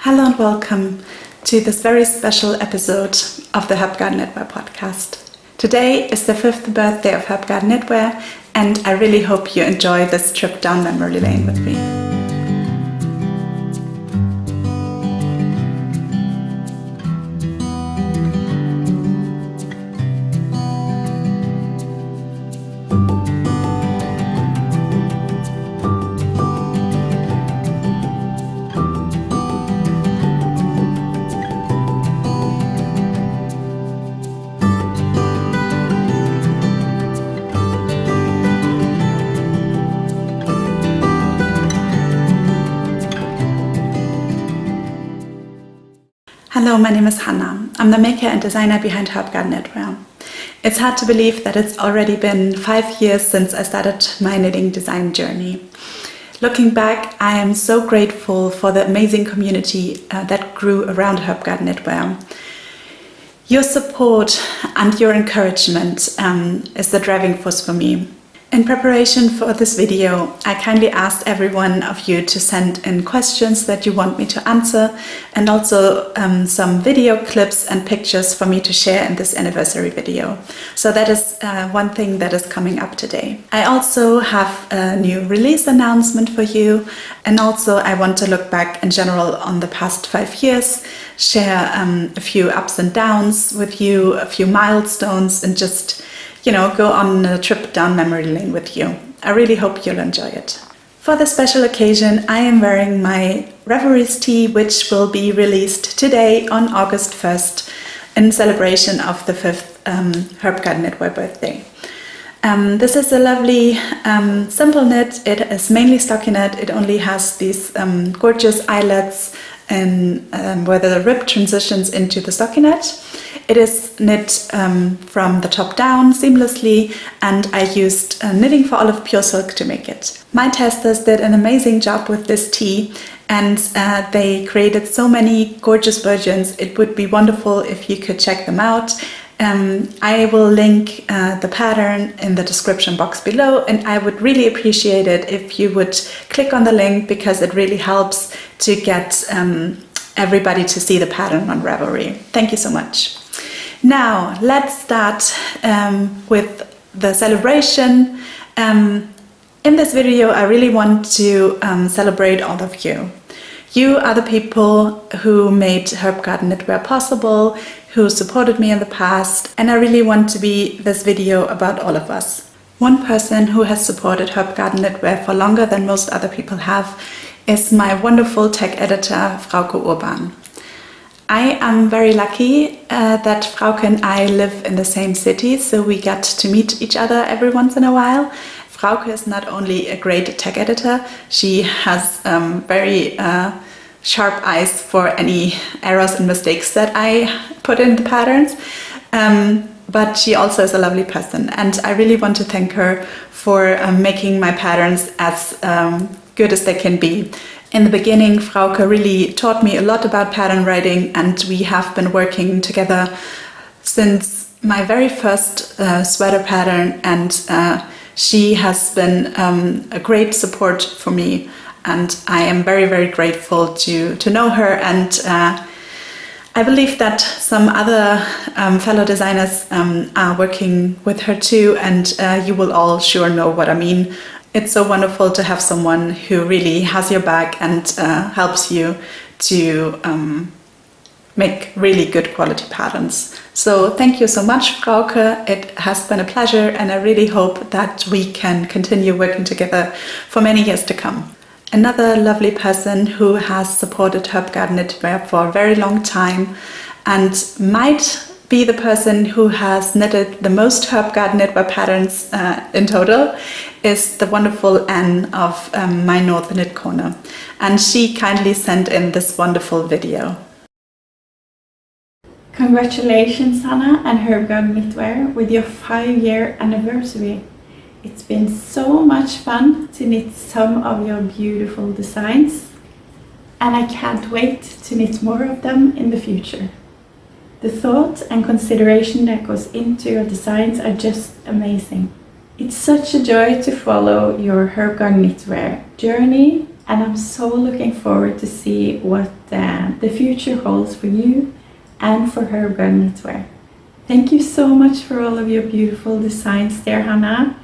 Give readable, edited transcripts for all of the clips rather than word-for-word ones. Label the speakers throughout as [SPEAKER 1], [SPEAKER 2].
[SPEAKER 1] Hello and welcome to this very special episode of the HERBGARDEN Knitwear podcast. Today is the 5th birthday of HERBGARDEN Knitwear, and I really hope you enjoy this trip down memory lane with me. Hello, my name is Hanna. I'm the maker and designer behind HERBGARDEN Knitwear. It's hard to believe that it's already been 5 years since I started my knitting design journey. Looking back, I am so grateful for the amazing community that grew around HERBGARDEN Knitwear. Your support and your encouragement is the driving force for me. In preparation for this video, I kindly asked every one of you to send in questions that you want me to answer, and also some video clips and pictures for me to share in this anniversary video. So that is one thing that is coming up today. I also have a new release announcement for you, and also I want to look back in general on the past 5 years, share a few ups and downs with you, a few milestones, and just go on a trip down memory lane with you. I really hope you'll enjoy it. For this special occasion, I am wearing my Reveries Tee, which will be released today on August 1st in celebration of the 5th HERBGARDEN Knitwear birthday. This is a lovely simple knit. It is mainly stockinette. It only has these gorgeous eyelets and where the rib transitions into the stockinette. It is knit from the top down seamlessly, and I used Knitting for Olive pure silk to make it. My testers did an amazing job with this tee, and they created so many gorgeous versions. It would be wonderful if you could check them out. I will link the pattern in the description box below, and I would really appreciate it if you would click on the link, because it really helps to get everybody to see the pattern on Reverie. Thank you so much. Now let's start with the celebration. In this video, I really want to celebrate all of you. You are the people who made HERBGARDEN Knitwear possible, who supported me in the past, and I really want to be this video about all of us. One person who has supported HERBGARDEN Knitwear for longer than most other people have is my wonderful tech editor, Frauke Urban. I am very lucky that Frauke and I live in the same city, so we get to meet each other every once in a while. Frauke is not only a great tech editor, she has very sharp eyes for any errors and mistakes that I put in the patterns, but she also is a lovely person, and I really want to thank her for making my patterns as good as they can be. In the beginning, Frauke really taught me a lot about pattern writing, and we have been working together since my very first sweater pattern, and she has been a great support for me, and I am very, very grateful to know her, and I believe that some other fellow designers are working with her too, and you will all sure know what I mean. It's so wonderful to have someone who really has your back and helps you to make really good quality patterns. So thank you so much, Frauke. It has been a pleasure, and I really hope that we can continue working together for many years to come. Another lovely person who has supported HERBGARDEN Knitwear for a very long time and might be the person who has knitted the most HERBGARDEN Knitwear patterns in total is the wonderful Anne of My North Knit Corner, and she kindly sent in this wonderful video.
[SPEAKER 2] Congratulations, Hanna and HERBGARDEN Knitwear, with your 5-year anniversary. It's been so much fun to knit some of your beautiful designs, and I can't wait to knit more of them in the future. The thought and consideration that goes into your designs are just amazing. It's such a joy to follow your HERBGARDEN Knitwear journey and I'm so looking forward to see what the future holds for you and for HERBGARDEN Knitwear. Thank you so much for all of your beautiful designs there, Hanna.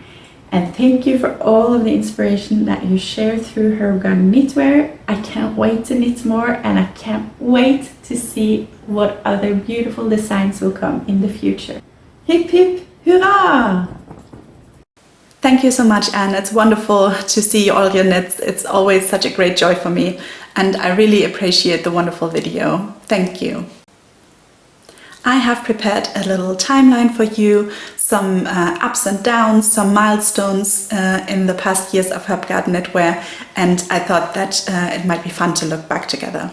[SPEAKER 2] And thank you for all of the inspiration that you share through HERBGARDEN Knitwear. I can't wait to knit more, and I can't wait to see what other beautiful designs will come in the future. Hip hip hurrah!
[SPEAKER 1] Thank you so much, Anne. It's wonderful to see all your knits. It's always such a great joy for me, and I really appreciate the wonderful video. Thank you. I have prepared a little timeline for you, some ups and downs, some milestones in the past years of HERBGARDEN Knitwear, and I thought that it might be fun to look back together.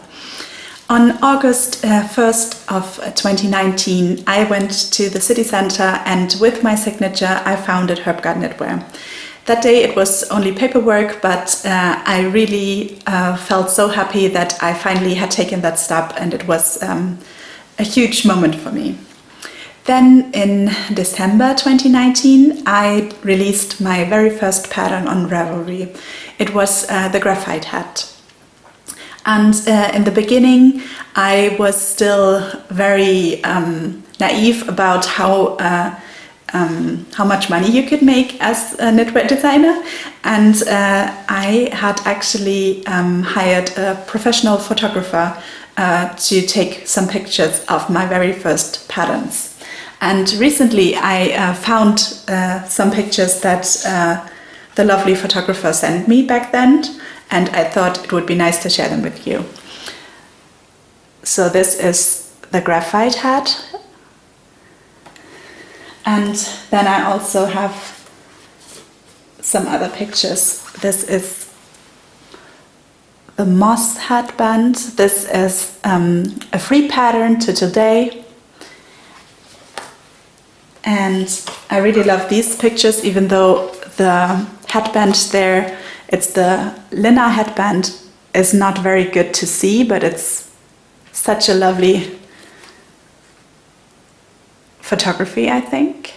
[SPEAKER 1] On August 1st of 2019, I went to the city centre, and with my signature I founded HERBGARDEN Knitwear. That day it was only paperwork, but I really felt so happy that I finally had taken that step, and it was a huge moment for me. Then in December 2019, I released my very first pattern on Reveries. It was the graphite hat. And in the beginning, I was still very naive about how much money you could make as a knitwear designer. And I had actually hired a professional photographer to take some pictures of my very first patterns. And recently I found some pictures that the lovely photographer sent me back then, and I thought it would be nice to share them with you. So this is the graphite hat, and then I also have some other pictures. This is the moss headband. This is a free pattern to today, and I really love these pictures, even though the headband there, it's the Lina headband, is not very good to see, but it's such a lovely photography, I think.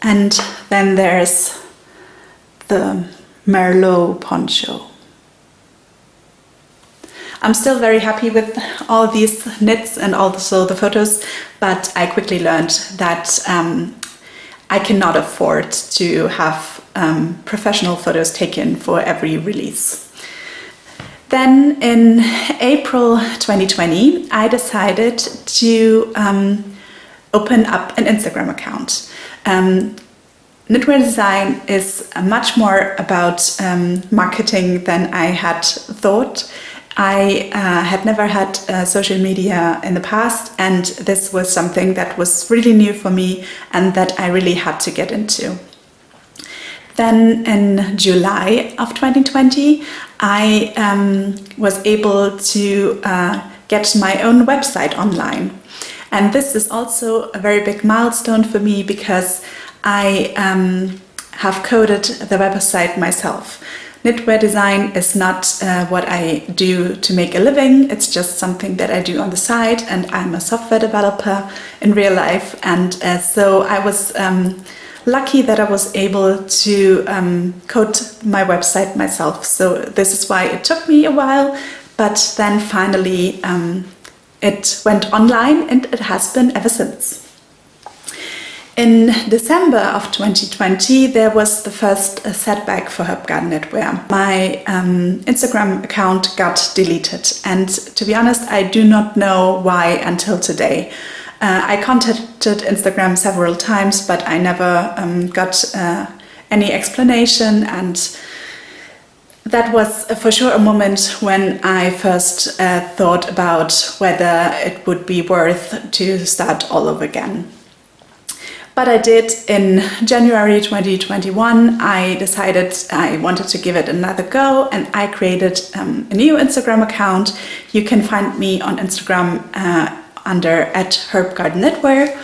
[SPEAKER 1] And then there's the Merlot poncho. I'm still very happy with all these knits and also the photos, but I quickly learned that I cannot afford to have professional photos taken for every release. Then in April 2020, I decided to open up an Instagram account. Knitwear design is much more about marketing than I had thought. I had never had social media in the past, and this was something that was really new for me and that I really had to get into. Then in July of 2020, I was able to get my own website online. And this is also a very big milestone for me because I have coded the website myself. Knitwear design is not what I do to make a living, it's just something that I do on the side, and I'm a software developer in real life, and so I was lucky that I was able to code my website myself. So this is why it took me a while, but then finally it went online, and it has been ever since. In December of 2020, there was the first setback for HERBGARDEN Knitwear. My Instagram account got deleted, and to be honest, I do not know why until today. I contacted Instagram several times, but I never got any explanation, and that was for sure a moment when I first thought about whether it would be worth to start all over again. But I did. In January 2021, I decided I wanted to give it another go, and I created a new Instagram account. You can find me on Instagram under @HERBGARDENKnitwear,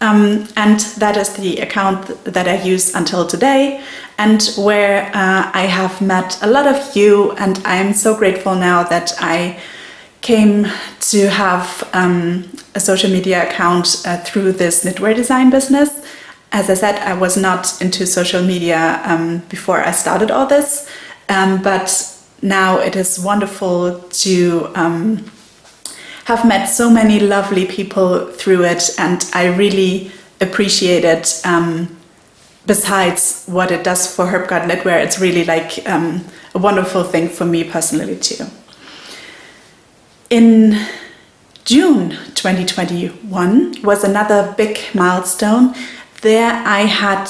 [SPEAKER 1] and that is the account that I use until today, and where I have met a lot of you, and I'm so grateful now that I came to have a social media account through this knitwear design business. As I said, I was not into social media before I started all this, but now it is wonderful to have met so many lovely people through it, and I really appreciate it. Besides what it does for HERBGARDEN knitwear, it's really like a wonderful thing for me personally too. In June 2021 was another big milestone. There I had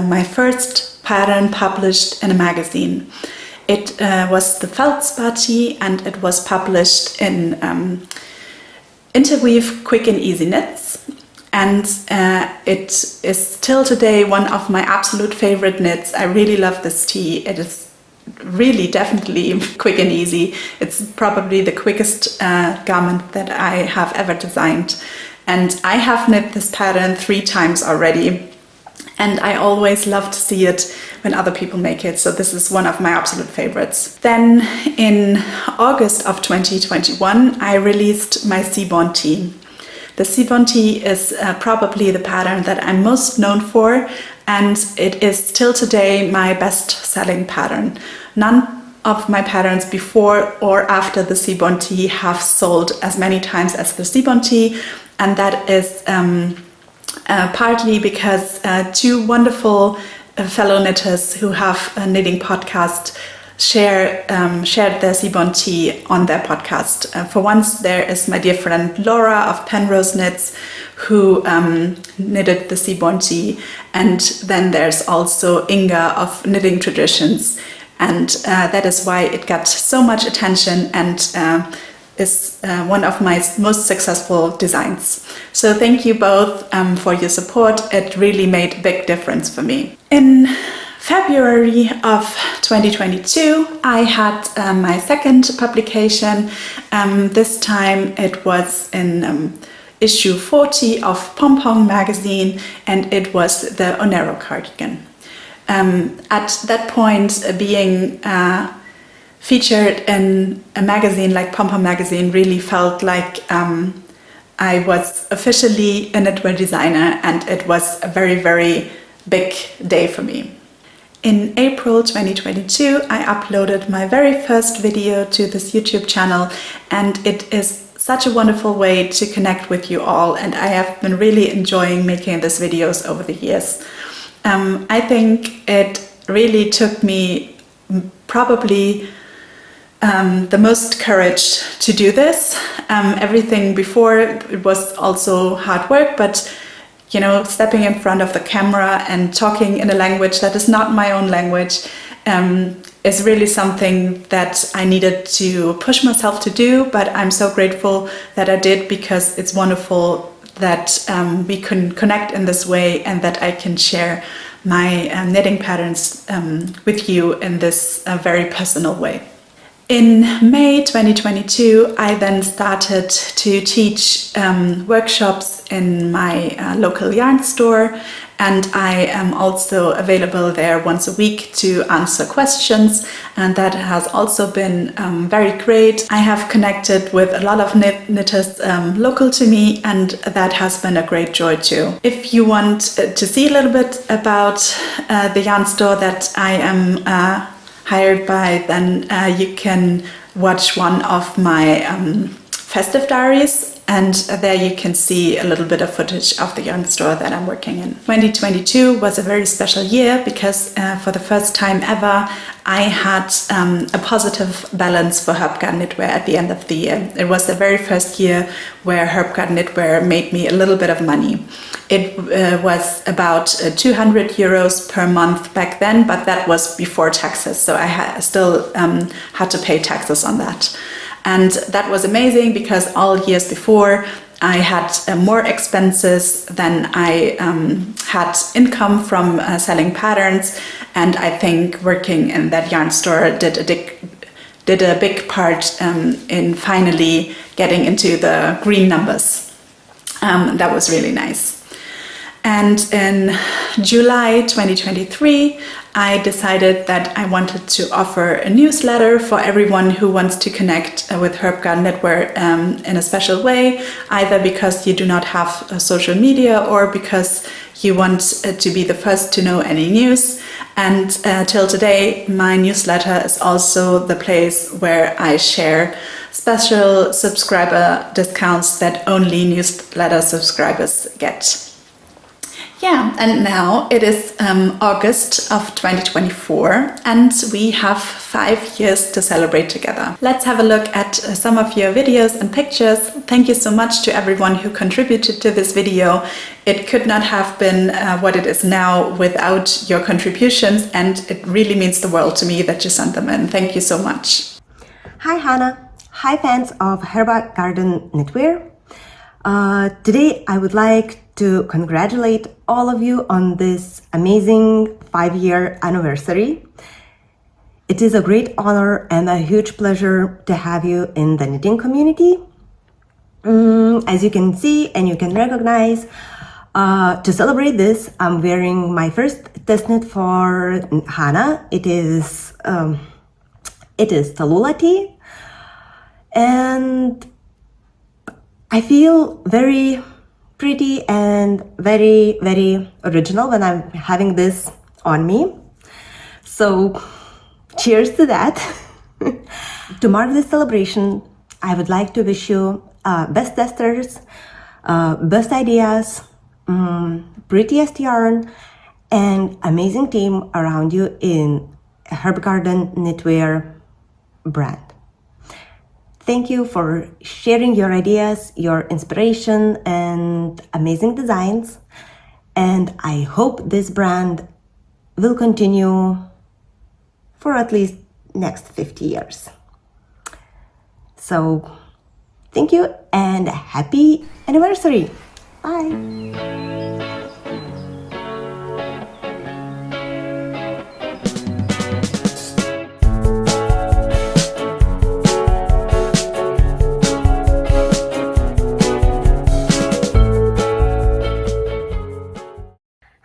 [SPEAKER 1] my first pattern published in a magazine. It was the Feldspar tee, and it was published in Interweave Quick and Easy Knits. And it is still today one of my absolute favorite knits. I really love this tee. It is really definitely quick and easy. It's probably the quickest garment that I have ever designed. And I have knit this pattern 3 times already. And I always love to see it when other people make it. So this is one of my absolute favorites. Then in August of 2021, I released my Seaborn tee. The Seaborn tee is probably the pattern that I'm most known for, and it is still today my best-selling pattern. None of my patterns before or after the Seaborn tee have sold as many times as the Seaborn tee, and that is partly because 2 wonderful fellow knitters who have a knitting podcast shared their Seaborn tee on their podcast. For once, there is my dear friend Laura of Penrose Knits, who knitted the Seaborn tee, and then there's also Inga of Knitting Traditions, and that is why it got so much attention and is one of my most successful designs. So thank you both for your support. It really made a big difference for me. In February of 2022, I had my second publication. This time it was in issue 40 of Pom Pom magazine, and it was the Onero cardigan. At that point, being featured in a magazine like Pom Pom magazine really felt like I was officially a knitwear designer, and it was a very, very big day for me. In April 2022, I uploaded my very first video to this YouTube channel, and it is such a wonderful way to connect with you all, and I have been really enjoying making these videos over the years. I think it really took me probably the most courage to do this. Everything before, it was also hard work, but you know, stepping in front of the camera and talking in a language that is not my own language is really something that I needed to push myself to do, but I'm so grateful that I did, because it's wonderful that we can connect in this way, and that I can share my knitting patterns with you in this very personal way. In May 2022, I then started to teach workshops in my local yarn store, and I am also available there once a week to answer questions, and that has also been very great. I have connected with a lot of knitters local to me, and that has been a great joy too. If you want to see a little bit about the yarn store that I am hired by, then you can watch one of my festive diaries, and there you can see a little bit of footage of the yarn store that I'm working in. 2022 was a very special year, because for the first time ever I had a positive balance for HERBGARDEN knitwear at the end of the year. It was the very first year where HERBGARDEN knitwear made me a little bit of money. It was about 200 euros per month back then, but that was before taxes, so I still had to pay taxes on that. And that was amazing, because all years before I had more expenses than I had income from selling patterns, and I think working in that yarn store did a big part in finally getting into the green numbers. That was really nice. And in July 2023, I decided that I wanted to offer a newsletter for everyone who wants to connect with HERBGARDEN knitwear in a special way, either because you do not have social media or because you want to be the first to know any news. And till today, my newsletter is also the place where I share special subscriber discounts that only newsletter subscribers get. Yeah, and now it is August of 2024 and we have 5 years to celebrate together. Let's have a look at some of your videos and pictures. Thank you so much to everyone who contributed to this video. It could not have been what it is now without your contributions, and it really means the world to me that you sent them in. Thank you so much.
[SPEAKER 3] Hi Hanna! Hi fans of HERBGARDEN knitwear. Today I would like to congratulate all of you on this amazing 5-year anniversary. It is a great honor and a huge pleasure to have you in the knitting community. As you can see and you can recognize, to celebrate this, I'm wearing my first test knit for Hanna. It is Tallulah Tee, and I feel very pretty and very, very original when I'm having this on me. So cheers to that. To mark this celebration, I would like to wish you best testers, best ideas, prettiest yarn, and amazing team around you in HERBGARDEN knitwear brand. Thank you for sharing your ideas, your inspiration, and amazing designs. And I hope this brand will continue for at least next 50 years. So thank you and happy anniversary. Bye.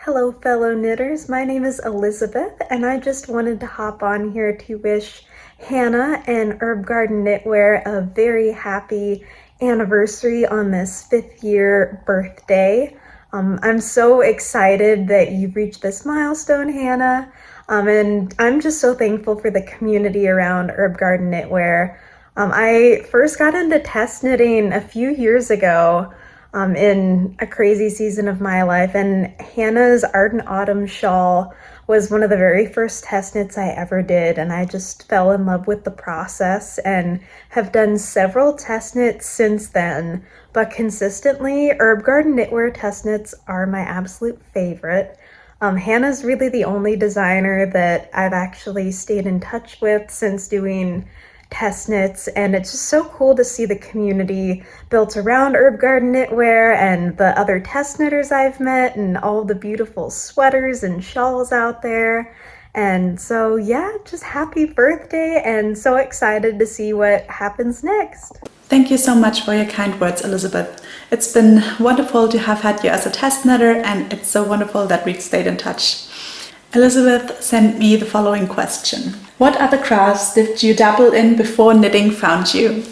[SPEAKER 4] Hello fellow knitters, my name is Elizabeth and I just wanted to hop on here to wish Hanna and HERBGARDEN Knitwear a very happy anniversary on this 5th year birthday. I'm so excited that you've reached this milestone, Hanna, and I'm just so thankful for the community around HERBGARDEN Knitwear. I first got into test knitting a few years ago in a crazy season of my life, and Hanna's Ardent Autumn shawl was one of the very first test knits I ever did, and I just fell in love with the process and have done several test knits since then. But consistently, HERBGARDEN knitwear test knits are my absolute favorite. Hanna's really the only designer that I've actually stayed in touch with since doing test knits, and it's just so cool to see the community built around HERBGARDEN knitwear and the other test knitters I've met and all the beautiful sweaters and shawls out there. And so yeah, just happy birthday and so excited to see what happens next.
[SPEAKER 1] Thank you so much for your kind words, Elizabeth. It's been wonderful to have had you as a test knitter, and it's so wonderful that we've stayed in touch. Elizabeth sent me the following question. What other crafts did you dabble in before knitting found you?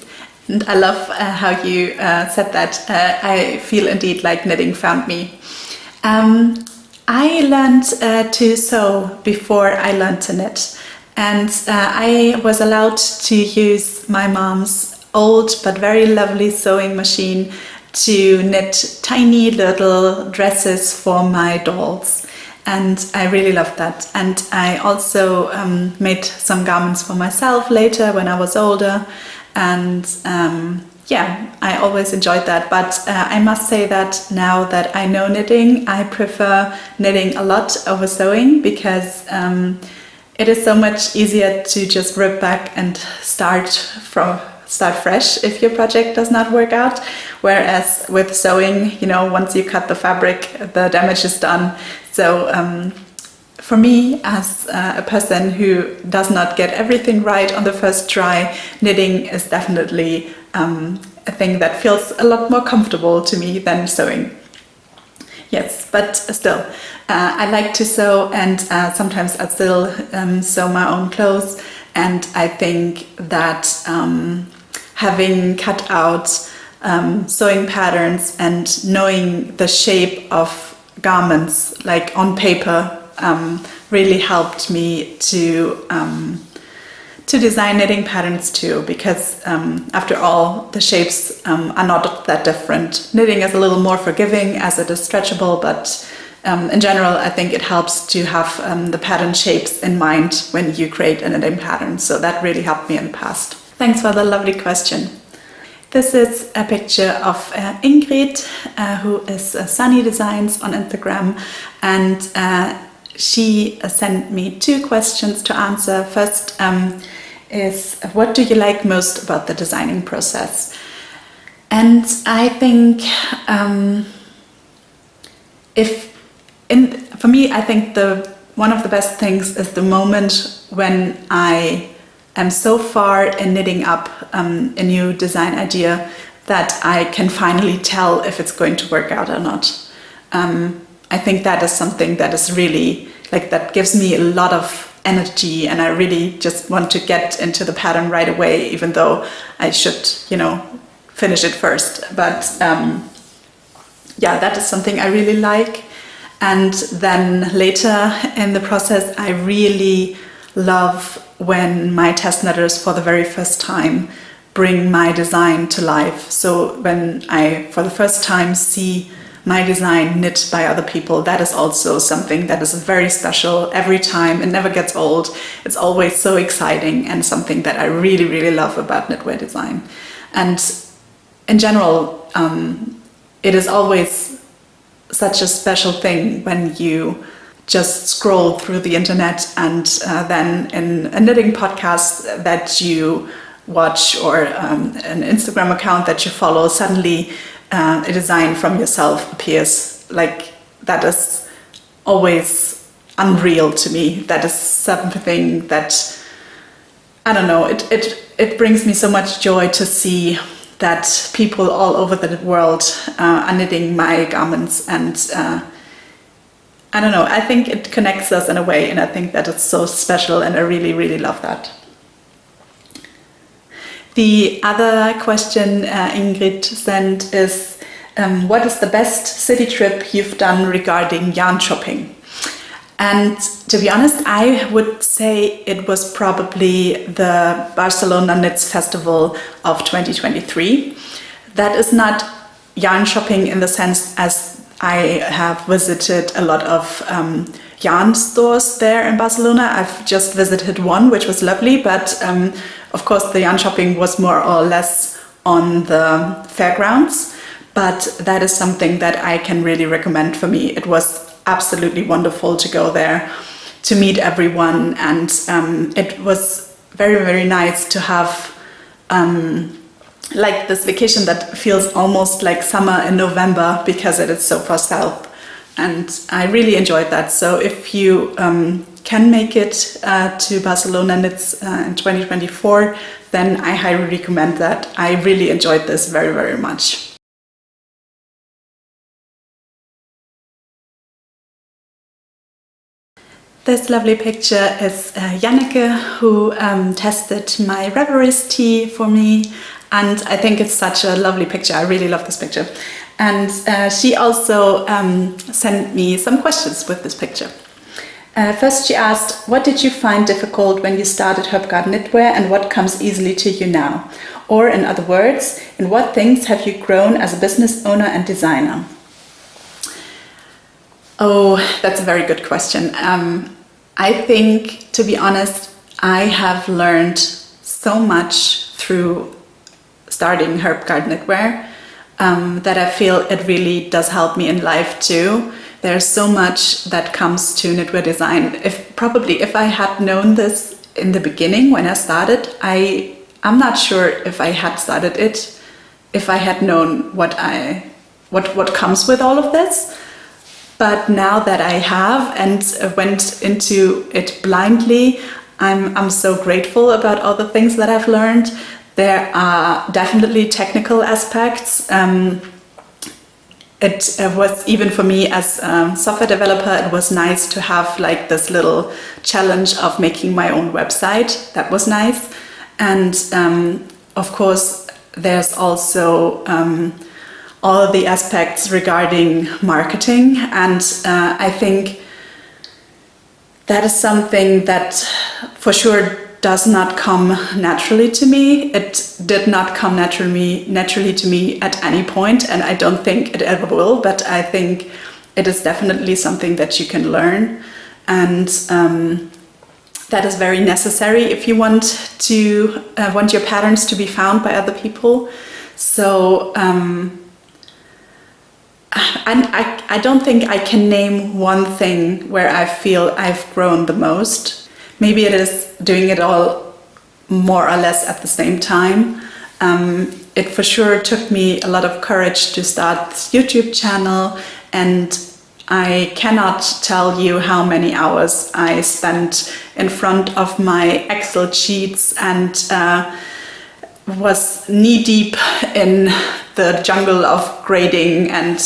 [SPEAKER 1] And I love how you said that. I feel indeed like knitting found me. I learned to sew before I learned to knit. And I was allowed to use my mom's old but very lovely sewing machine to knit tiny little dresses for my dolls. And I really loved that. And I also made some garments for myself later when I was older. And yeah, I always enjoyed that. But I must say that now that I know knitting, I prefer knitting a lot over sewing, because it is so much easier to just rip back and start fresh if your project does not work out. Whereas with sewing, you know, once you cut the fabric, the damage is done. So for me, as a person who does not get everything right on the first try, knitting is definitely a thing that feels a lot more comfortable to me than sewing. Yes, but still, I like to sew, and sometimes I still sew my own clothes. And I think that having cut out sewing patterns and knowing the shape of garments, like on paper, really helped me to design knitting patterns too, because after all, the shapes are not that different. Knitting is a little more forgiving as it is stretchable, but in general, I think it helps to have the pattern shapes in mind when you create a knitting pattern. So that really helped me in the past. Thanks for the lovely question. This is a picture of Ingrid, who is Sunny Designs on Instagram, and she sent me 2 questions to answer. First is, what do you like most about the designing process? And I think for me, I think one of the best things is the moment when I am so far in knitting up a new design idea that I can finally tell if it's going to work out or not. I think that is something that is really, like, that gives me a lot of energy, and I really just want to get into the pattern right away, even though I should, finish it first. But yeah, that is something I really like. And then later in the process, I really love when my test knitters for the very first time bring my design to life. So when I, for the first time, see my design knit by other people, that is also something that is very special every time. It never gets old. It's always so exciting, and something that I really, really love about knitwear design. And in general, it is always such a special thing when you just scroll through the internet and then in a knitting podcast that you watch, or an Instagram account that you follow, suddenly a design from yourself appears. Like, that is always unreal to me. That is something that, I don't know, it brings me so much joy to see that people all over the world are knitting my garments, and I don't know, I think it connects us in a way, and I think that it's so special, and I really, really love that. The other question Ingrid sent is, what is the best city trip you've done regarding yarn shopping? And to be honest, I would say it was probably the Barcelona Knits Festival of 2023. That is not yarn shopping in the sense as I have visited a lot of yarn stores there in Barcelona. I've just visited one, which was lovely, but of course the yarn shopping was more or less on the fairgrounds. But that is something that I can really recommend. For me, it was absolutely wonderful to go there, to meet everyone, and it was very, very nice to have like this vacation that feels almost like summer in November, because it is so far south, and I really enjoyed that. So if you can make it to Barcelona Knits in 2024, then I highly recommend that. I really enjoyed this very, very much. This lovely picture is Janneke, who tested my Reveries Tee for me, and I think it's such a lovely picture. I really love this picture. And she also sent me some questions with this picture. First she asked, what did you find difficult when you started HERBGARDEN Knitwear, and what comes easily to you now? Or in other words, in what things have you grown as a business owner and designer? Oh, that's a very good question. I think, to be honest, I have learned so much through starting HERBGARDEN Knitwear that I feel it really does help me in life too. There's so much that comes to knitwear design. If I had known this in the beginning when I started, I'm not sure if I had started it, if I had known what comes with all of this. But now that I have and went into it blindly, I'm so grateful about all the things that I've learned. There are definitely technical aspects. It was, even for me as a software developer, it was nice to have like this little challenge of making my own website. That was nice. And of course, there's also all the aspects regarding marketing, and I think that is something that for sure does not come naturally to me. It did not come naturally to me at any point, and I don't think it ever will, but I think it is definitely something that you can learn, and that is very necessary if you want your patterns to be found by other people. So I don't think I can name one thing where I feel I've grown the most. Maybe it is doing it all more or less at the same time. It for sure took me a lot of courage to start this YouTube channel, and I cannot tell you how many hours I spent in front of my Excel sheets and was knee-deep in the jungle of grading, and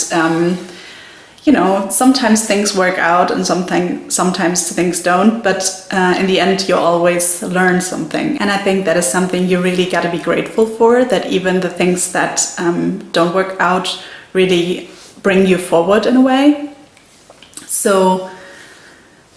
[SPEAKER 1] sometimes things work out and sometimes things don't, but in the end you always learn something. And I think that is something you really got to be grateful for, that even the things that don't work out really bring you forward in a way. So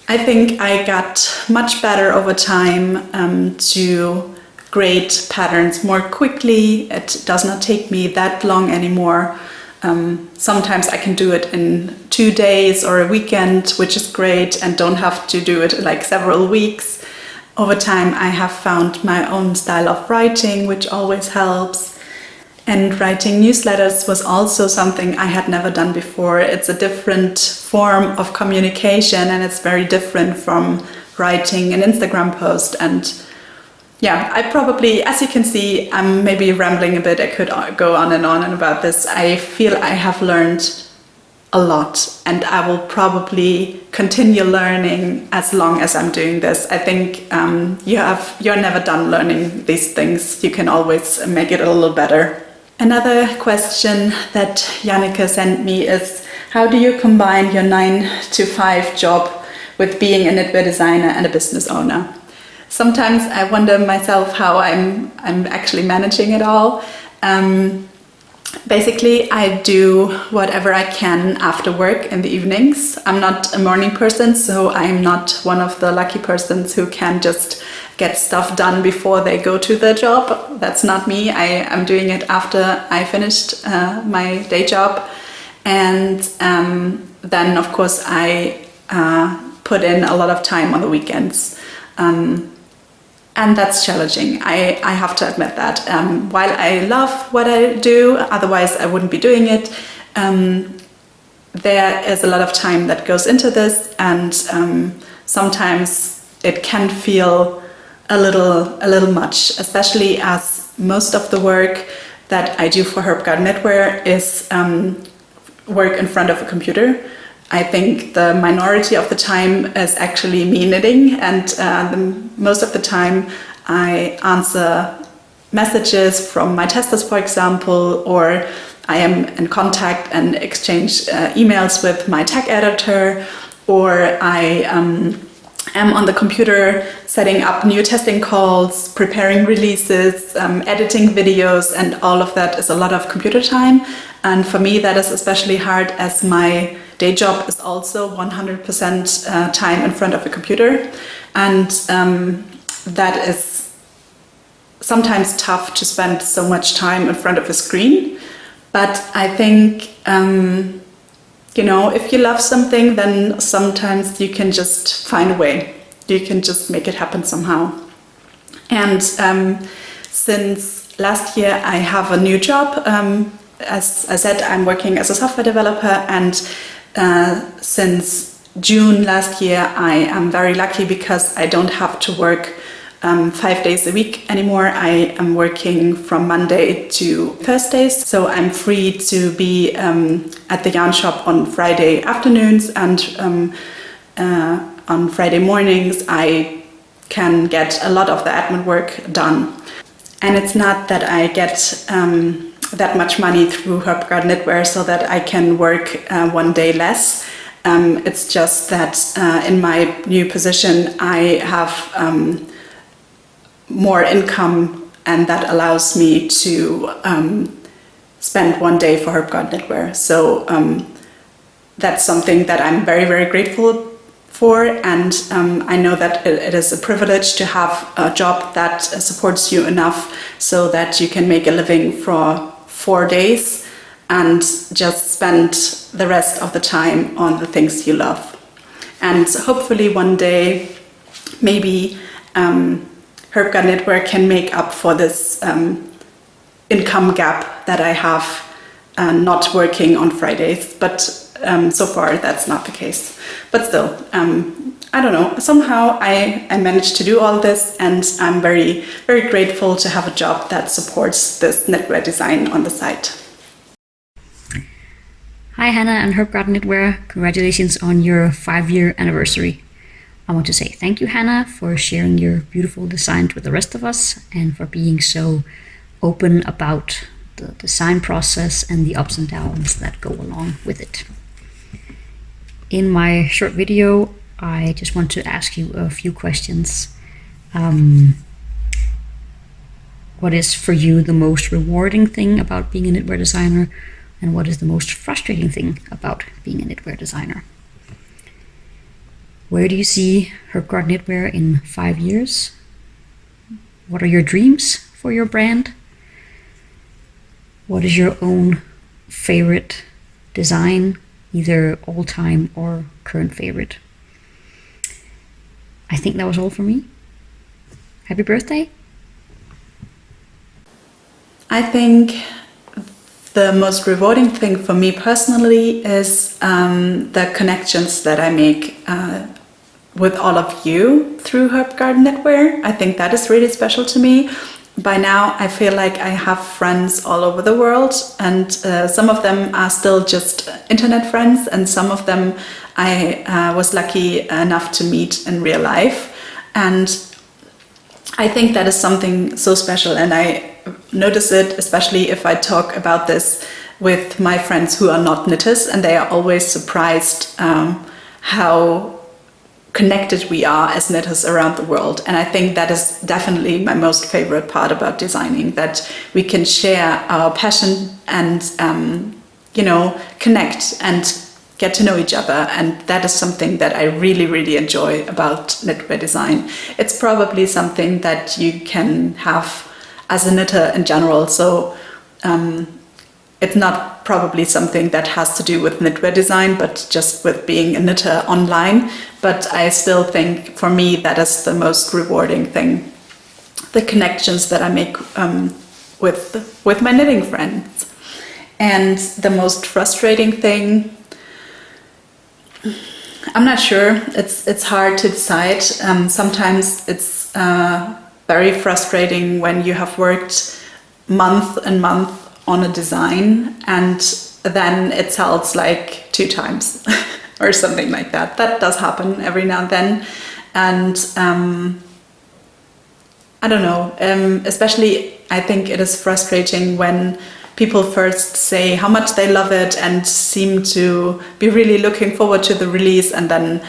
[SPEAKER 1] I think I got much better over time to grade patterns more quickly. It does not take me that long anymore. Sometimes I can do it in 2 days or a weekend, which is great, and don't have to do it like several weeks. Over time I have found my own style of writing, which always helps. And writing newsletters was also something I had never done before. It's a different form of communication, and it's very different from writing an Instagram post. And yeah, I probably, as you can see, I'm maybe rambling a bit. I could go on and about this. I feel I have learned a lot, and I will probably continue learning as long as I'm doing this. I think you're never done learning these things. You can always make it a little better. Another question that Janneke sent me is, how do you combine your 9-to-5 job with being a knitwear designer and a business owner? Sometimes I wonder myself how I'm actually managing it all. Basically, I do whatever I can after work in the evenings. I'm not a morning person, so I'm not one of the lucky persons who can just get stuff done before they go to their job. That's not me. I am doing it after I finished my day job. And then, of course, I put in a lot of time on the weekends. And that's challenging. I have to admit that. While I love what I do, otherwise I wouldn't be doing it, there is a lot of time that goes into this, and sometimes it can feel a little much, especially as most of the work that I do for HERBGARDEN Knitwear is work in front of a computer. I think the minority of the time is actually me knitting, and most of the time I answer messages from my testers, for example, or I am in contact and exchange emails with my tag editor, or I am on the computer setting up new testing calls, preparing releases, editing videos, and all of that is a lot of computer time. And for me that is especially hard, as my day job is also 100% time in front of a computer, and that is sometimes tough to spend so much time in front of a screen. But I think if you love something, then sometimes you can just find a way. You can just make it happen somehow. And since last year I have a new job. As I said, I'm working as a software developer, and since June last year I am very lucky because I don't have to work 5 days a week anymore. I am working from Monday to Thursdays, so I'm free to be at the yarn shop on Friday afternoons, and on Friday mornings I can get a lot of the admin work done. And it's not that I get that much money through HERBGARDEN Knitwear so that I can work 1 day less. It's just that in my new position I have more income, and that allows me to spend one day for HERBGARDEN knitwear. So that's something that I'm very, very grateful for, and I know that it is a privilege to have a job that supports you enough so that you can make a living for 4 days and just spend the rest of the time on the things you love. And hopefully one day, maybe HERBGARDEN knitwear can make up for this income gap that I have not working on Fridays, but so far that's not the case. But still, I don't know, somehow I managed to do all this, and I'm very, very grateful to have a job that supports this knitwear design on the side.
[SPEAKER 5] Hi Hanna and HERBGARDEN knitwear, congratulations on your 5-year anniversary. I want to say thank you, Hanna, for sharing your beautiful designs with the rest of us and for being so open about the design process and the ups and downs that go along with it. In my short video, I just want to ask you a few questions. What is for you the most rewarding thing about being a knitwear designer? And what is the most frustrating thing about being a knitwear designer? Where do you see HERBGARDEN knitwear in 5 years? What are your dreams for your brand? What is your own favorite design, either all-time or current favorite? I think that was all for me. Happy birthday.
[SPEAKER 1] I think the most rewarding thing for me personally is the connections that I make with all of you through HERBGARDEN knitwear. I think that is really special to me. By now I feel like I have friends all over the world, and some of them are still just internet friends, and some of them I was lucky enough to meet in real life. And I think that is something so special, and I notice it especially if I talk about this with my friends who are not knitters, and they are always surprised how connected we are as knitters around the world. And I think that is definitely my most favorite part about designing, that we can share our passion and connect and get to know each other. And that is something that I really, really enjoy about knitwear design. It's probably something that you can have as a knitter in general. So it's not probably something that has to do with knitwear design, but just with being a knitter online. But I still think for me that is the most rewarding thing, the connections that I make with my knitting friends. And the most frustrating thing, I'm not sure. It's hard to decide. Sometimes it's very frustrating when you have worked month and month on a design and then it sells like 2 times or something like that. That does happen every now and then. And I don't know, especially I think it is frustrating when people first say how much they love it and seem to be really looking forward to the release, and then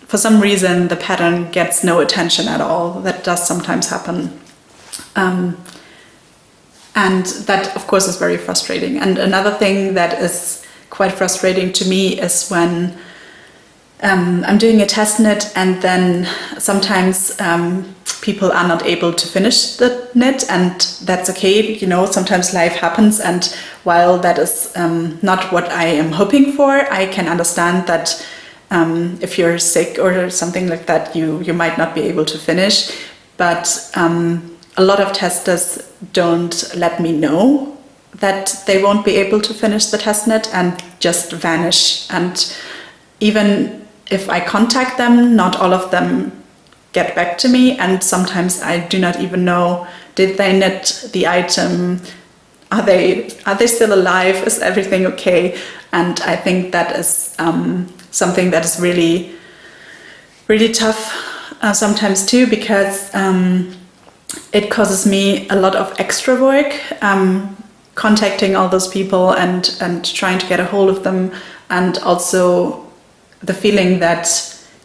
[SPEAKER 1] for some reason the pattern gets no attention at all. That does sometimes happen. And that, of course, is very frustrating. And another thing that is quite frustrating to me is when I'm doing a test knit and then sometimes people are not able to finish the knit, and that's okay. Sometimes life happens, and while that is not what I am hoping for, I can understand that if you're sick or something like that, you might not be able to finish. But a lot of testers don't let me know that they won't be able to finish the test knit and just vanish. And even if I contact them, not all of them get back to me, and sometimes I do not even know, did they knit the item? Are they still alive? Is everything okay? And I think that is something that is really, really tough sometimes too, because it causes me a lot of extra work, contacting all those people and trying to get a hold of them, and also the feeling that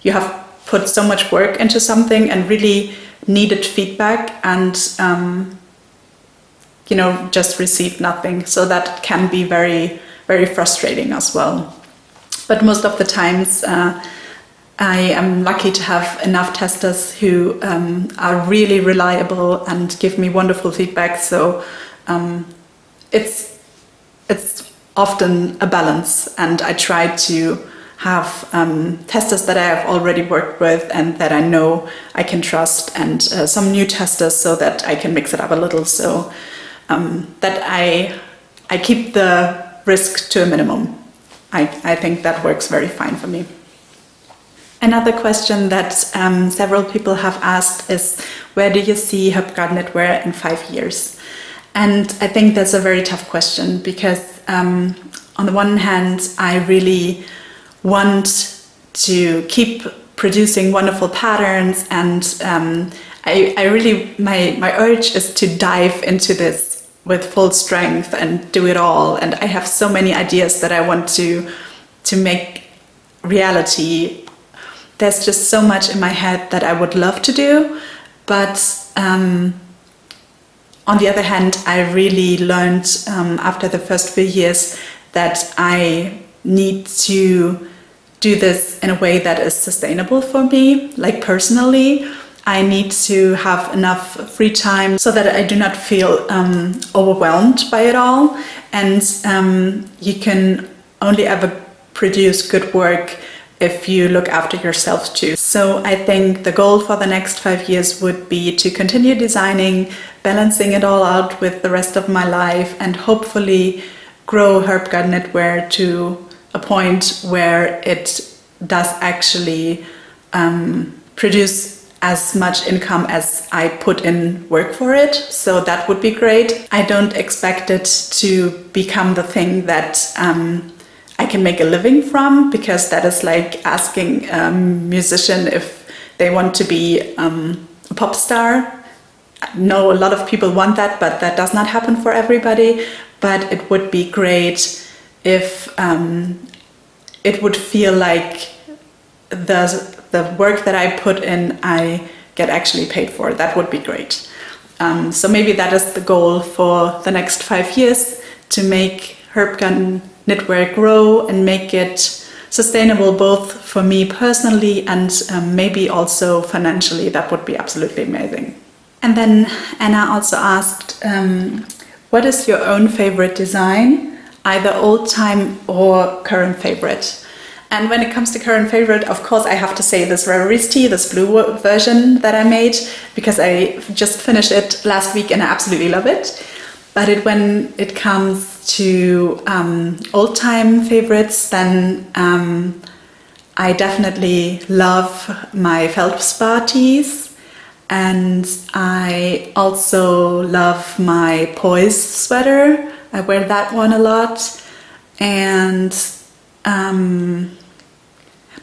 [SPEAKER 1] you have put so much work into something and really needed feedback, and just received nothing. So that can be very, very frustrating as well. But most of the times, I am lucky to have enough testers who are really reliable and give me wonderful feedback. So it's often a balance, and I try to have testers that I have already worked with and that I know I can trust, and some new testers so that I can mix it up a little, so that I keep the risk to a minimum. I think that works very fine for me. Another question that several people have asked is, where do you see HERBGARDEN knitwear in 5 years? And I think that's a very tough question, because on the one hand, I really want to keep producing wonderful patterns, and I really, my urge is to dive into this with full strength and do it all. And I have so many ideas that I want to make reality. There's just so much in my head that I would love to do, but on the other hand, I really learned after the first few years that I need to do this in a way that is sustainable for me, like personally. I need to have enough free time so that I do not feel overwhelmed by it all. And you can only ever produce good work if you look after yourself too. So I think the goal for the next 5 years would be to continue designing, balancing it all out with the rest of my life, and hopefully grow HERBGARDEN knitwear to a point where it does actually produce as much income as I put in work for it. So that would be great. I don't expect it to become the thing that I can make a living from, because that is like asking a musician if they want to be a pop star. No, a lot of people want that, but that does not happen for everybody. But it would be great if it would feel like the work that I put in, I get actually paid for. That would be great. So maybe that is the goal for the next 5 years, to make HERBGARDEN knitwear grow and make it sustainable both for me personally and maybe also financially. That would be absolutely amazing. And then Anna also asked, what is your own favorite design, either old time or current favorite? And when it comes to current favorite, of course, I have to say this Reveries Tee, this blue version that I made, because I just finished it last week and I absolutely love it. But when it comes to old-time favorites, then I definitely love my Feldspar tees, and I also love my Poise sweater. I wear that one a lot, and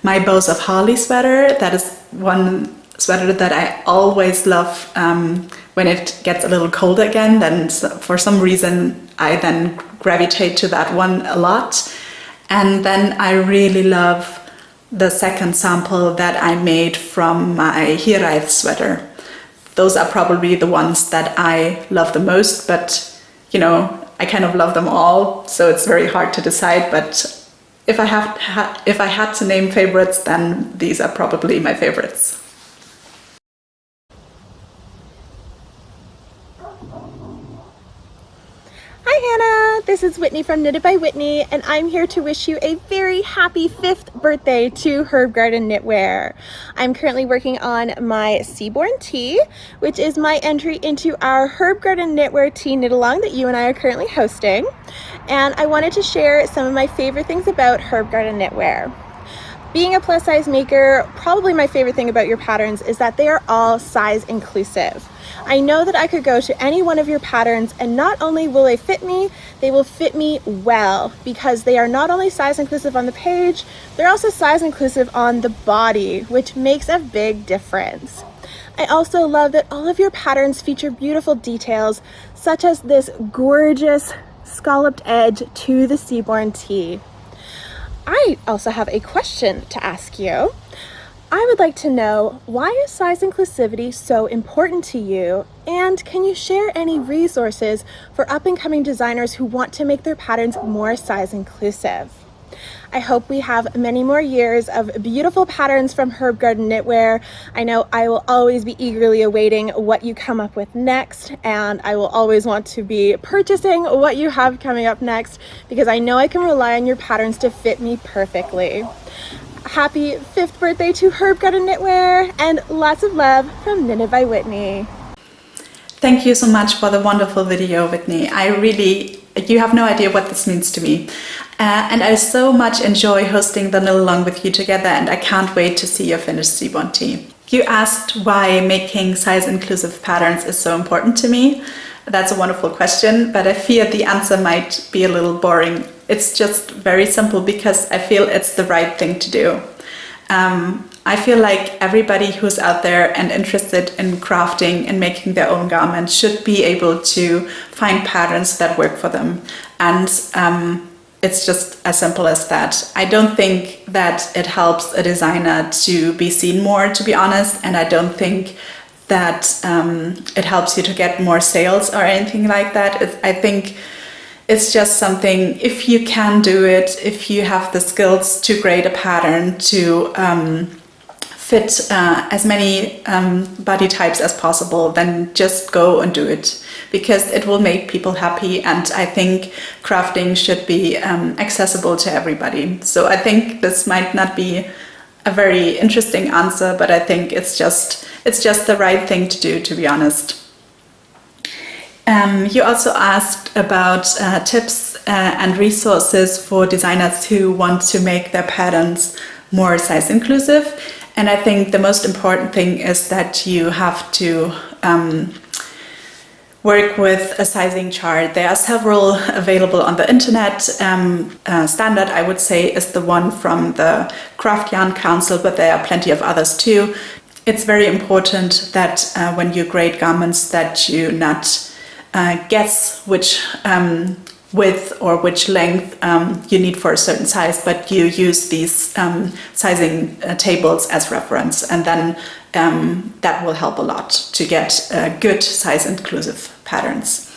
[SPEAKER 1] my Bows of Harley sweater. That is one sweater that I always love when it gets a little colder again. Then for some reason I then gravitate to that one a lot. And then I really love the second sample that I made from my Reveries sweater. Those are probably the ones that I love the most, but I kind of love them all, so it's very hard to decide. But if I had to name favorites, then these are probably my favorites.
[SPEAKER 6] Hi Hannah, this is Whitney from Knitted by Whitney, and I'm here to wish you a very happy 5th birthday to HERBGARDEN knitwear. I'm currently working on my Seaborn tee, which is my entry into our HERBGARDEN knitwear tea knit along that you and I are currently hosting. And I wanted to share some of my favorite things about HERBGARDEN knitwear. Being a plus size maker, probably my favorite thing about your patterns is that they are all size inclusive. I know that I could go to any one of your patterns and not only will they fit me, they will fit me well, because they are not only size inclusive on the page, they're also size inclusive on the body, which makes a big difference. I also love that all of your patterns feature beautiful details, such as this gorgeous scalloped edge to the Seaborn tee. I also have a question to ask you. I would like to know, why is size inclusivity so important to you? And can you share any resources for up-and-coming designers who want to make their patterns more size inclusive? I hope we have many more years of beautiful patterns from HERBGARDEN Knitwear. I know I will always be eagerly awaiting what you come up with next, and I will always want to be purchasing what you have coming up next, because I know I can rely on your patterns to fit me perfectly. Happy 5th birthday to HERBGARDEN Knitwear, and lots of love from Knitted by Whitney.
[SPEAKER 1] Thank you so much for the wonderful video, Whitney. You have no idea what this means to me. And I so much enjoy hosting the knit along with you together, and I can't wait to see your finished seaborn tee. You asked why making size inclusive patterns is so important to me. That's a wonderful question, but I fear the answer might be a little boring. It's just very simple because I feel it's the right thing to do. I feel like everybody who's out there and interested in crafting and making their own garments should be able to find patterns that work for them. And it's just as simple as that. I don't think that it helps a designer to be seen more, to be honest, and I don't think that it helps you to get more sales or anything like that. I think it's just something, if you can do it, if you have the skills to create a pattern to fit as many body types as possible, then just go and do it, because it will make people happy, and I think crafting should be accessible to everybody. So I think this might not be a very interesting answer, but I think it's just the right thing to do, to be honest. You also asked about tips and resources for designers who want to make their patterns more size inclusive. And I think the most important thing is that you have to work with a sizing chart. There are several available on the internet. Standard, I would say, is the one from the Craft Yarn Council, but there are plenty of others too. It's very important that when you grade garments that you not guess which width or which length you need for a certain size, but you use these sizing tables as reference, and then that will help a lot to get good size inclusive patterns.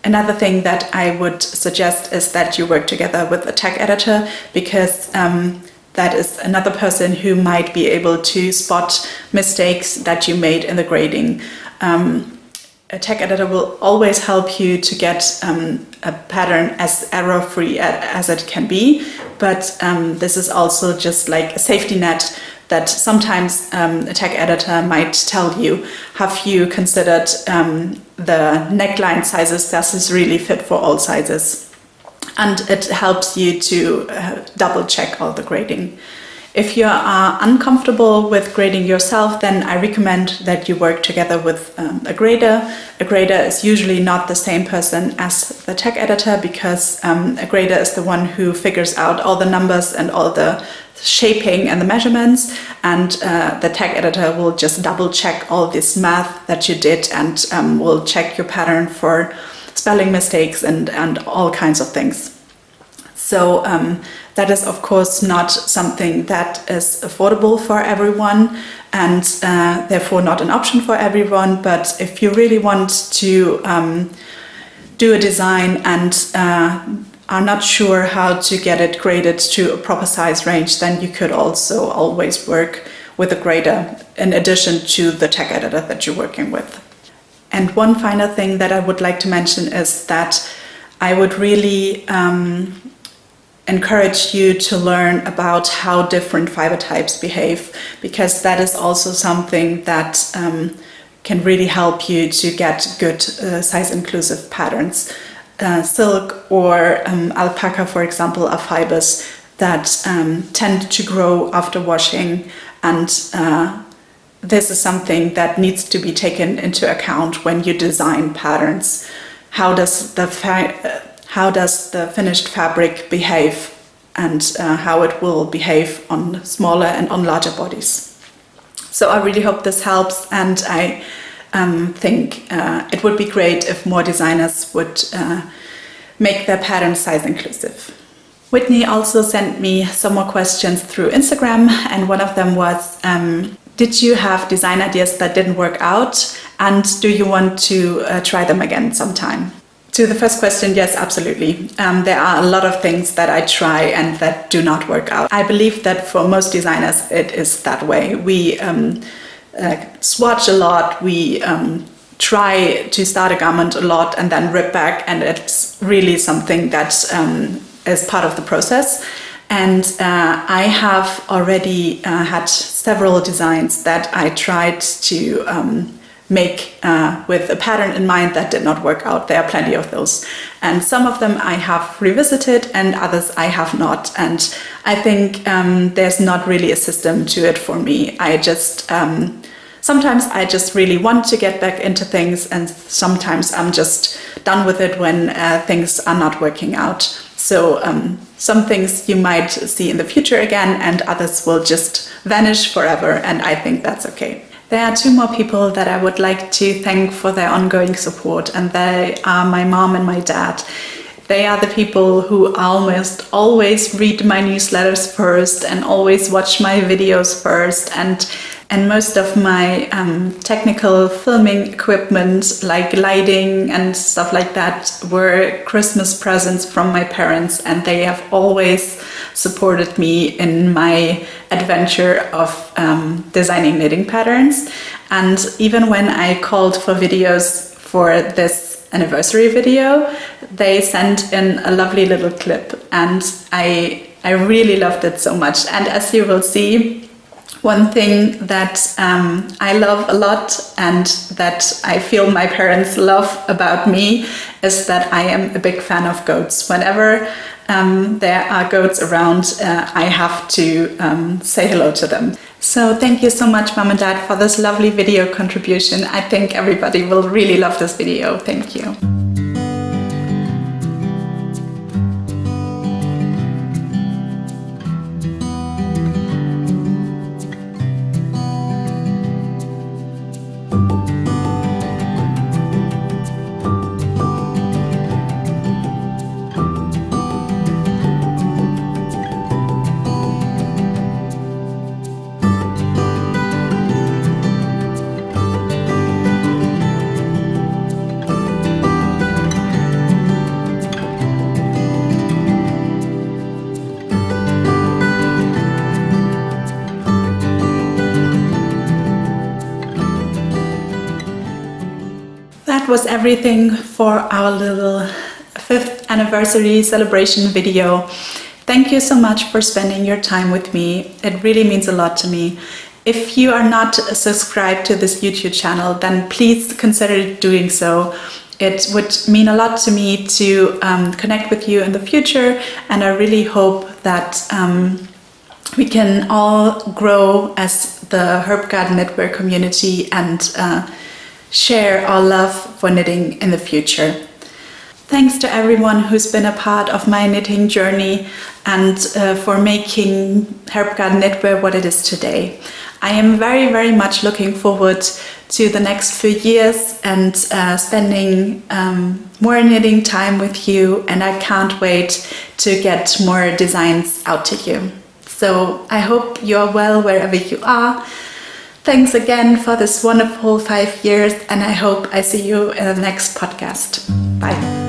[SPEAKER 1] Another thing that I would suggest is that you work together with a tag editor, because that is another person who might be able to spot mistakes that you made in the grading. A tag editor will always help you to get a pattern as error-free as it can be, but this is also just like a safety net that sometimes a tag editor might tell you, have you considered the neckline sizes? Does this really fit for all sizes? And it helps you to double check all the grading. If you are uncomfortable with grading yourself, then I recommend that you work together with a grader. A grader is usually not the same person as the tag editor, because a grader is the one who figures out all the numbers and all the shaping and the measurements, and the tag editor will just double check all this math that you did, and will check your pattern for spelling mistakes and all kinds of things. So that is of course not something that is affordable for everyone, and therefore not an option for everyone. But if you really want to do a design and are not sure how to get it graded to a proper size range, then you could also always work with a grader in addition to the tag editor that you're working with. And one final thing that I would like to mention is that I would really encourage you to learn about how different fiber types behave, because that is also something that can really help you to get good size inclusive patterns. Silk or alpaca, for example, are fibers that tend to grow after washing, and this is something that needs to be taken into account when you design patterns. How does the finished fabric behave, and how it will behave on smaller and on larger bodies. So I really hope this helps, and I think it would be great if more designers would make their patterns size inclusive. Whitney also sent me some more questions through Instagram, and one of them was, did you have design ideas that didn't work out, and do you want to try them again sometime? To the first question, yes, absolutely. There are a lot of things that I try and that do not work out. I believe that for most designers it is that way. We swatch a lot, we try to start a garment a lot and then rip back, and it's really something that is part of the process. And I have already had several designs that I tried to make with a pattern in mind that did not work out. There are plenty of those. And some of them I have revisited and others I have not. And I think there's not really a system to it for me. I just, sometimes I just really want to get back into things, and sometimes I'm just done with it when things are not working out. So some things you might see in the future again, and others will just vanish forever, and I think that's okay. There are two more people that I would like to thank for their ongoing support, and they are my mom and my dad. They are the people who almost always read my newsletters first and always watch my videos first, and most of my technical filming equipment, like lighting and stuff like that, were Christmas presents from my parents, and they have always supported me in my adventure of designing knitting patterns. And even when I called for videos for this anniversary video, they sent in a lovely little clip, and I really loved it so much. And as you will see, one thing that I love a lot and that I feel my parents love about me is that I am a big fan of goats. Whenever there are goats around, I have to say hello to them. So thank you so much, Mom and Dad, for this lovely video contribution. I think everybody will really love this video. Thank you. That was everything for our little 5th anniversary celebration video. Thank you so much for spending your time with me. It really means a lot to me. If you are not subscribed to this YouTube channel, then please consider doing so. It would mean a lot to me to connect with you in the future, and I really hope that we can all grow as the HERBGARDEN knitwear community and share our love for knitting in the future. Thanks to everyone who's been a part of my knitting journey and for making HERBGARDEN knitwear what it is today. I am very, very much looking forward to the next few years and spending more knitting time with you, and I can't wait to get more designs out to you. So I hope you're well wherever you are. Thanks again for this wonderful 5 years, and I hope I see you in the next podcast. Bye.